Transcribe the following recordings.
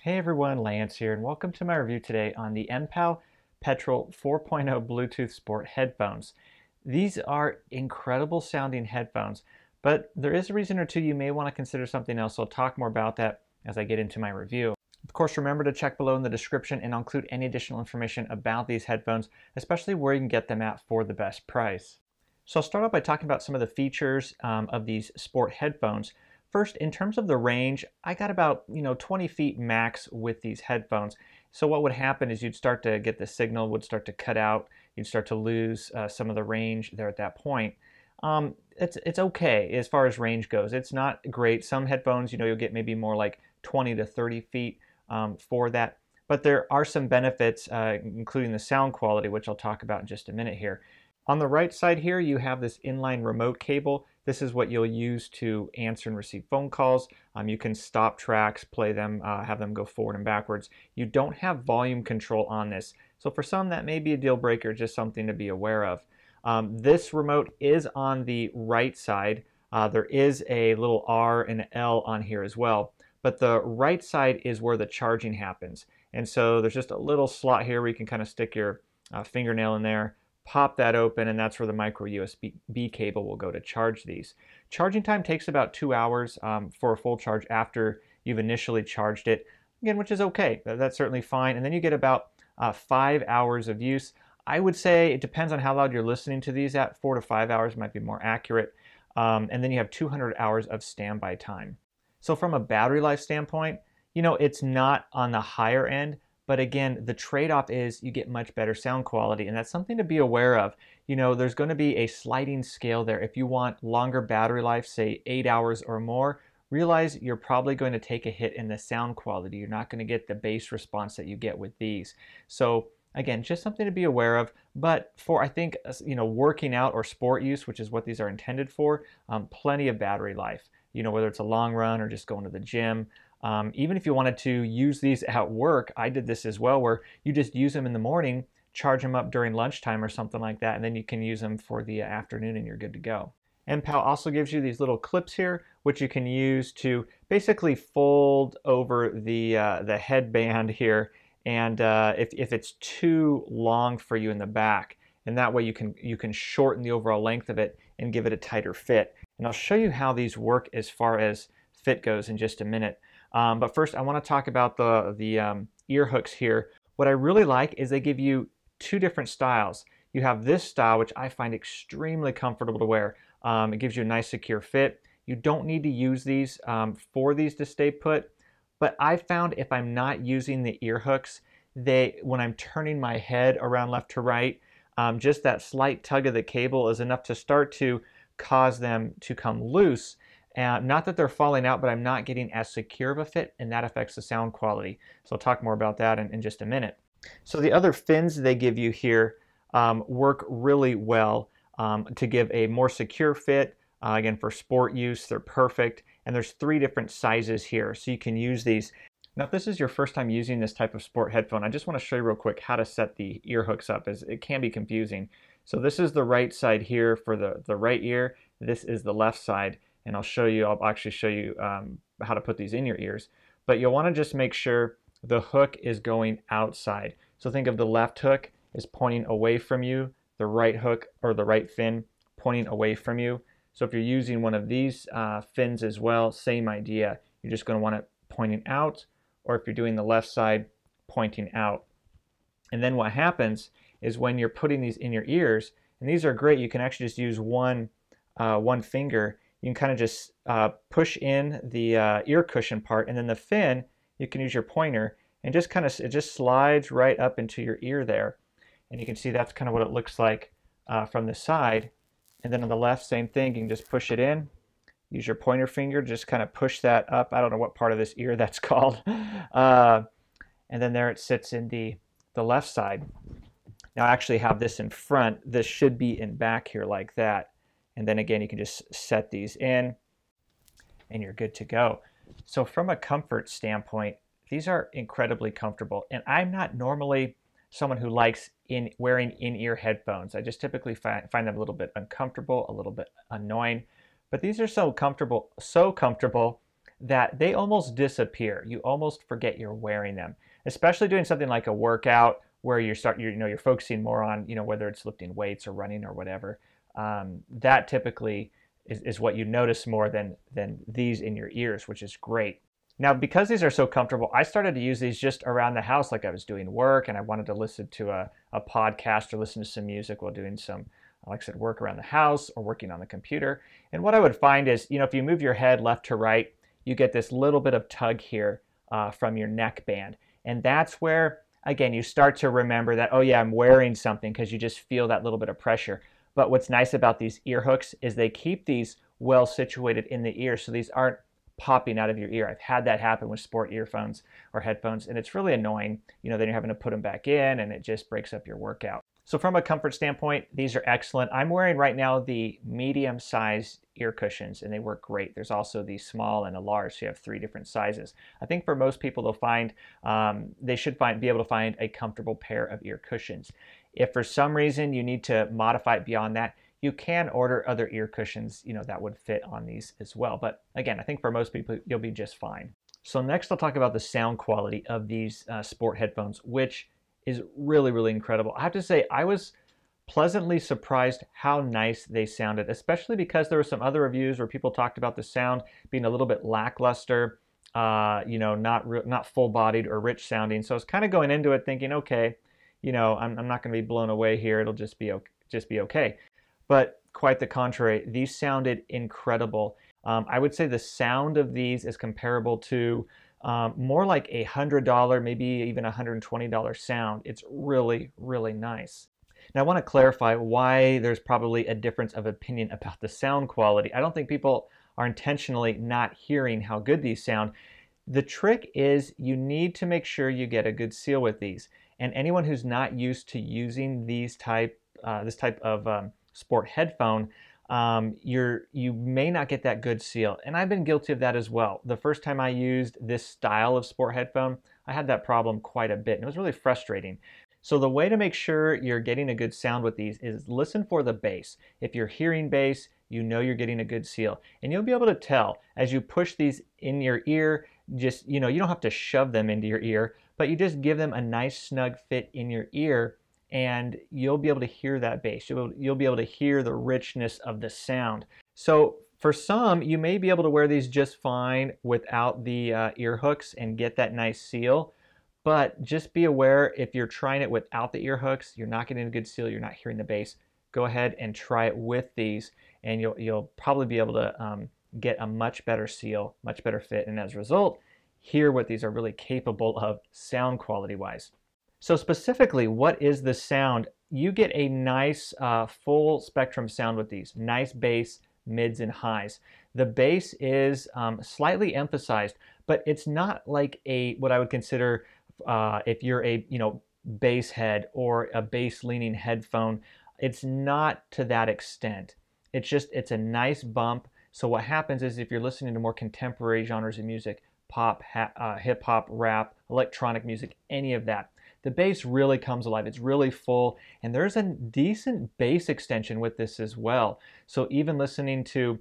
Hey everyone, Lance here, and welcome to my review today on the Mpow Petrel 4.0 Bluetooth Sport headphones. These are incredible sounding headphones, but there is a reason or two you may want to consider something else, so I'll talk more about that as I get into my review. Of course, remember to check below in the description and I'll include any additional information about these headphones, especially where you can get them at for the best price. So I'll start off by talking about some of the features of these sport headphones. First, in terms of the range, I got about 20 feet max with these headphones. So what would happen is you'd start to get the signal would start to cut out. You'd start to lose some of the range there at that point. It's okay as far as range goes. It's not great. Some headphones, you'll get maybe more like 20 to 30 feet for that. But there are some benefits, including the sound quality, which I'll talk about in just a minute here. On the right side here, you have this inline remote cable. This is what you'll use to answer and receive phone calls. You can stop tracks, play them, have them go forward and backwards. You don't have volume control on this. So for some, that may be a deal breaker, just something to be aware of. This remote is on the right side. There is a little R and L on here as well. But the right side is where the charging happens. And so there's just a little slot here where you can kind of stick your fingernail in there, pop that open, and that's where the micro USB cable will go to charge these. Charging time takes about 2 hours for a full charge after you've initially charged it, again, which is okay. That's certainly fine. And then you get about 5 hours of use. I would say it depends on how loud you're listening to these at. 4 to 5 hours might be more accurate. And then you have 200 hours of standby time. So from a battery life standpoint, it's not on the higher end, but again, the trade-off is you get much better sound quality, and that's something to be aware of. There's going to be a sliding scale there. If you want longer battery life, say 8 hours or more, realize you're probably going to take a hit in the sound quality. You're not going to get the bass response that you get with these. So again, just something to be aware of. But for, I think, working out or sport use, which is what these are intended for, plenty of battery life. Whether it's a long run or just going to the gym. Even if you wanted to use these at work, I did this as well, where you just use them in the morning, charge them up during lunchtime or something like that, and then you can use them for the afternoon and you're good to go. Mpow also gives you these little clips here, which you can use to basically fold over the headband here, and if it's too long for you in the back, and that way you can shorten the overall length of it and give it a tighter fit. And I'll show you how these work as far as fit goes in just a minute. But first, I want to talk about the ear hooks here. What I really like is they give you two different styles. You have this style, which I find extremely comfortable to wear. It gives you a nice secure fit. You don't need to use these for these to stay put, but I found if I'm not using the ear hooks, when I'm turning my head around left to right, just that slight tug of the cable is enough to start to cause them to come loose. Not that they're falling out, but I'm not getting as secure of a fit, and that affects the sound quality. So I'll talk more about that in just a minute. So the other fins they give you here work really well to give a more secure fit. Again, for sport use, they're perfect. And there's 3 different sizes here, so you can use these. Now, if this is your first time using this type of sport headphone, I just want to show you real quick how to set the ear hooks up, as it can be confusing. So this is the right side here for the right ear. This is the left side. And I'll actually show you how to put these in your ears. But you'll want to just make sure the hook is going outside. So think of the left hook is pointing away from you, the right hook or the right fin pointing away from you. So if you're using one of these fins as well, same idea. You're just going to want it pointing out, or if you're doing the left side, pointing out. And then what happens is when you're putting these in your ears, and these are great, you can actually just use one finger. You can kind of just push in the ear cushion part, and then the fin, you can use your pointer, and it just slides right up into your ear there. And you can see that's kind of what it looks like from the side. And then on the left, same thing, you can just push it in. Use your pointer finger to just kind of push that up. I don't know what part of this ear that's called. And then there it sits in the left side. Now I actually have this in front. This should be in back here like that. And then again, you can just set these in and you're good to go. So from a comfort standpoint, these are incredibly comfortable. And I'm not normally someone who likes wearing in-ear headphones. I just typically find them a little bit uncomfortable, a little bit annoying. But these are so comfortable that they almost disappear. You almost forget you're wearing them, especially doing something like a workout where you're focusing more on, whether it's lifting weights or running or whatever. That typically is what you notice more than these in your ears, which is great. Now, because these are so comfortable, I started to use these just around the house, like I was doing work and I wanted to listen to a podcast or listen to some music while doing some, like I said, work around the house or working on the computer. And what I would find is, if you move your head left to right, you get this little bit of tug here from your neck band. And that's where, again, you start to remember that, oh yeah, I'm wearing something, because you just feel that little bit of pressure. But what's nice about these ear hooks is they keep these well situated in the ear, so these aren't popping out of your ear. I've had that happen with sport earphones or headphones, and it's really annoying. Then you're having to put them back in, and it just breaks up your workout. So from a comfort standpoint, these are excellent. I'm wearing right now the medium-sized ear cushions, and they work great. There's also the small and a large, so you have 3 different sizes. I think for most people, they should be able to find a comfortable pair of ear cushions. If for some reason you need to modify it beyond that, you can order other ear cushions, that would fit on these as well. But again, I think for most people, you'll be just fine. So next I'll talk about the sound quality of these sport headphones, which is really, really incredible. I have to say, I was pleasantly surprised how nice they sounded, especially because there were some other reviews where people talked about the sound being a little bit lackluster, not full-bodied or rich sounding. So I was kind of going into it thinking, okay, I'm not going to be blown away here. It'll just be okay. But quite the contrary, these sounded incredible. I would say the sound of these is comparable to more like $100, maybe even $120 sound. It's really, really nice. Now I want to clarify why there's probably a difference of opinion about the sound quality. I don't think people are intentionally not hearing how good these sound. The trick is you need to make sure you get a good seal with these. And anyone who's not used to using this type of sport headphone, you may not get that good seal. And I've been guilty of that as well. The first time I used this style of sport headphone, I had that problem quite a bit, and it was really frustrating. So the way to make sure you're getting a good sound with these is listen for the bass. If you're hearing bass, you know you're getting a good seal. And you'll be able to tell as you push these in your ear. Just, you don't have to shove them into your ear, but you just give them a nice snug fit in your ear, and you'll be able to hear that bass. You'll be able to hear the richness of the sound. So for some, you may be able to wear these just fine without the ear hooks and get that nice seal. But just be aware, if you're trying it without the ear hooks, you're not getting a good seal, you're not hearing the bass. Go ahead and try it with these, and you'll probably be able to get a much better seal, much better fit, and as a result, hear what these are really capable of sound quality-wise. So specifically, what is the sound? You get a nice full spectrum sound with these. Nice bass, mids, and highs. The bass is slightly emphasized, but it's not like what I would consider if you're a bass head or a bass leaning headphone. It's not to that extent. It's a nice bump. So what happens is if you're listening to more contemporary genres of music, pop, hip hop, rap, electronic music, any of that, the bass really comes alive. It's really full, and there's a decent bass extension with this as well. So even listening to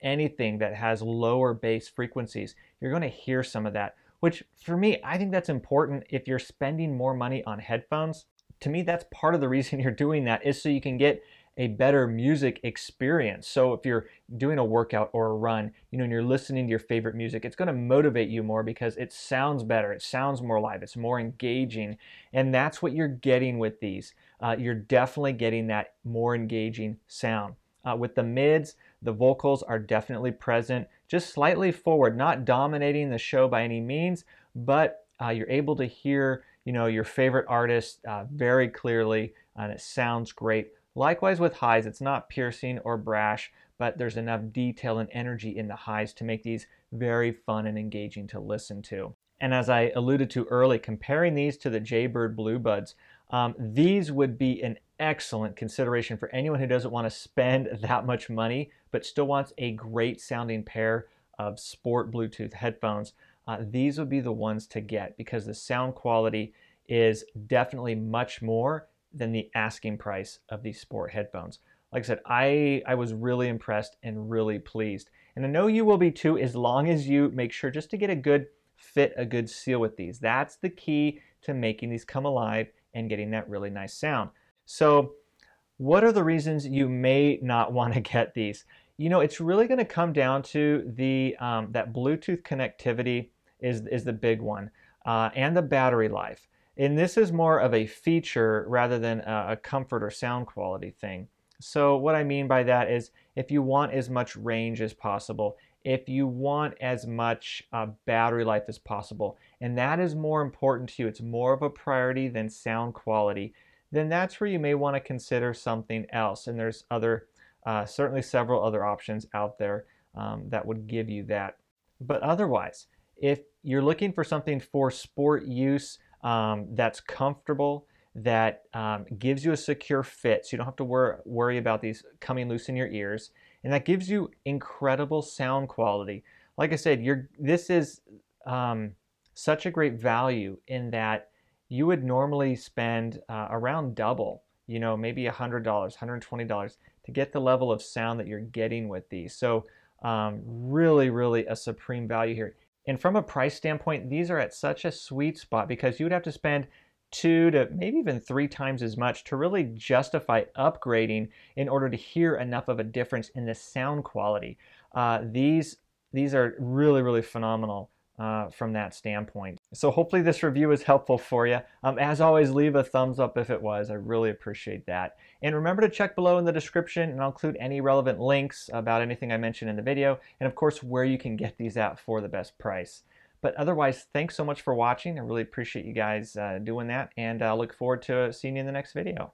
anything that has lower bass frequencies, you're going to hear some of that, which for me, I think that's important. If you're spending more money on headphones, to me, that's part of the reason you're doing that, is so you can get a better music experience. So if you're doing a workout or a run, and you're listening to your favorite music, it's going to motivate you more because it sounds better, it sounds more live, it's more engaging, and that's what you're getting with these. You're definitely getting that more engaging sound. With the mids, the vocals are definitely present, just slightly forward, not dominating the show by any means, but you're able to hear your favorite artist very clearly, and it sounds great. Likewise with highs, it's not piercing or brash, but there's enough detail and energy in the highs to make these very fun and engaging to listen to. And as I alluded to early, comparing these to the Jaybird Bluebuds, these would be an excellent consideration for anyone who doesn't want to spend that much money, but still wants a great sounding pair of sport Bluetooth headphones. These would be the ones to get, because the sound quality is definitely much more than the asking price of these sport headphones. Like I said, I was really impressed and really pleased. And I know you will be too, as long as you make sure just to get a good fit, a good seal with these. That's the key to making these come alive and getting that really nice sound. So what are the reasons you may not want to get these? You know, it's really going to come down to the that Bluetooth connectivity is the big one, and the battery life. And this is more of a feature rather than a comfort or sound quality thing. So what I mean by that is if you want as much range as possible, if you want as much battery life as possible, and that is more important to you, it's more of a priority than sound quality, then that's where you may want to consider something else. And there's certainly several other options out there that would give you that. But otherwise, if you're looking for something for sport use that's comfortable, that gives you a secure fit, so you don't have to worry about these coming loose in your ears, and that gives you incredible sound quality. Like I said, this is such a great value in that you would normally spend around double, you know, maybe $100, $120 to get the level of sound that you're getting with these. So really, really a supreme value here. And from a price standpoint, these are at such a sweet spot because you would have to spend 2 to maybe even 3 times as much to really justify upgrading in order to hear enough of a difference in the sound quality. These are really, really phenomenal from that standpoint. So hopefully this review is helpful for you. As always, leave a thumbs up if it was. I really appreciate that. And remember to check below in the description, and I'll include any relevant links about anything I mentioned in the video, and of course where you can get these at for the best price. But otherwise, thanks so much for watching. I really appreciate you guys doing that, and I look forward to seeing you in the next video.